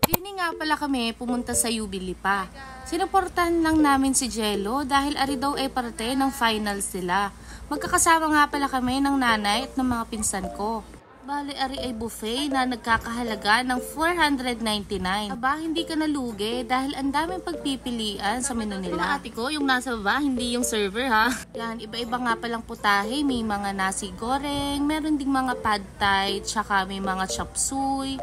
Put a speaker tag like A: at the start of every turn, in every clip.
A: Dini nga pala kami pumunta sa Jubilee pa. Sinuportahan lang namin si Jello dahil ari daw ay parte ng finals nila. Magkakasama nga pala kami ng nanay at ng mga pinsan ko. Bale, ari ay buffet na nagkakahalaga ng 499. Aba, hindi ka nalugi dahil ang daming pagpipilian sa menu nila. Ate ko, yung nasa baba, hindi yung server ha. Yan, iba-iba nga palang putahe. May mga nasi goreng, meron ding mga pad thai, tsaka may mga chop suey.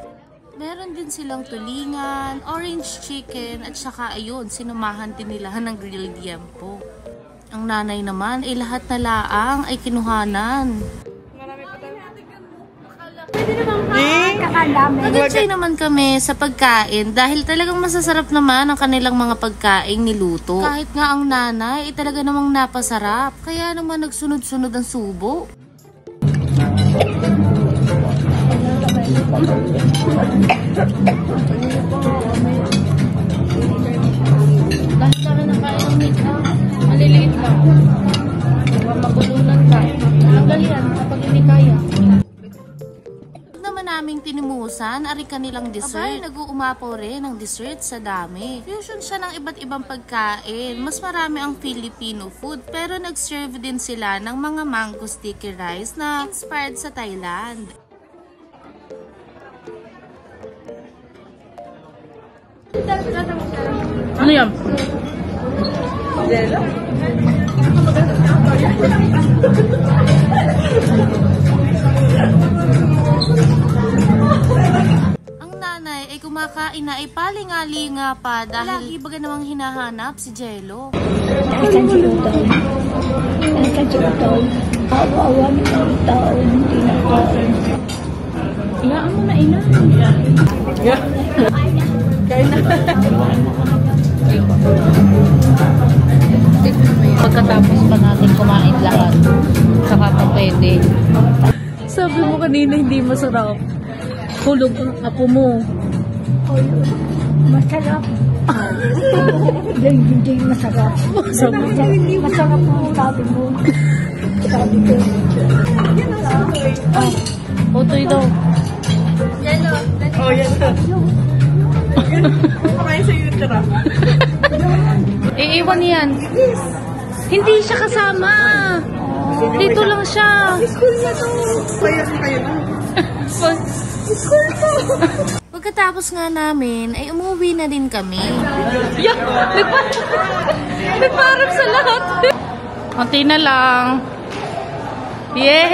A: Meron din silang tulingan, orange chicken, at saka ayun, sinumahan din nila ng grilled yam po. Ang nanay naman ay lahat na laang ay kinuhanan. Nag-enjoy naman kami sa pagkain dahil talagang masasarap naman ang kanilang mga pagkain niluto. Kahit nga ang nanay ay talaga namang napasarap, kaya naman nagsunod-sunod ang subo. Dahil ka rin nakain ng meat ha, maliliit lang. Mabulunan ka. Tanggal yan kapag hindi kaya. Naming tinimusan, ari kanilang dessert. Abay, nag-uumapaw rin ng dessert sa dami. Fusion siya ng iba't ibang pagkain. Mas marami ang Filipino food, pero nag-serve din sila ng mga mango sticky rice na inspired sa Thailand. Ano yan? Jello? Ang nanay ay kumakain na ay palinga-linga pa dahil lagi baga namang hinahanap si Jello.
B: Akan si Utol. Akan si Utol. Awa-awa ng mga tao. Hindi na tao. Iyaan mo na ina. Kaya na.
A: Pagkatapos pa natin kumain lahat, saka pa pwede. Sabi mo kanina hindi masarap. Hulog ang apo mo.
B: Masarap. Hindi masarap. Masarap ang sabi mo. Sabi ko.
A: Utoy daw.
C: Yellow. Oh, yellow. Kumakain sa yutra.
A: Iiwan yan. Hindi siya kasama. Dito lang siya.
C: School na to. Kaya kayo na. School to.
A: Pagkatapos nga namin, ay umuwi na din kami.
C: Yeah!
A: Nagparap sa lahat. Konti na lang. Yay!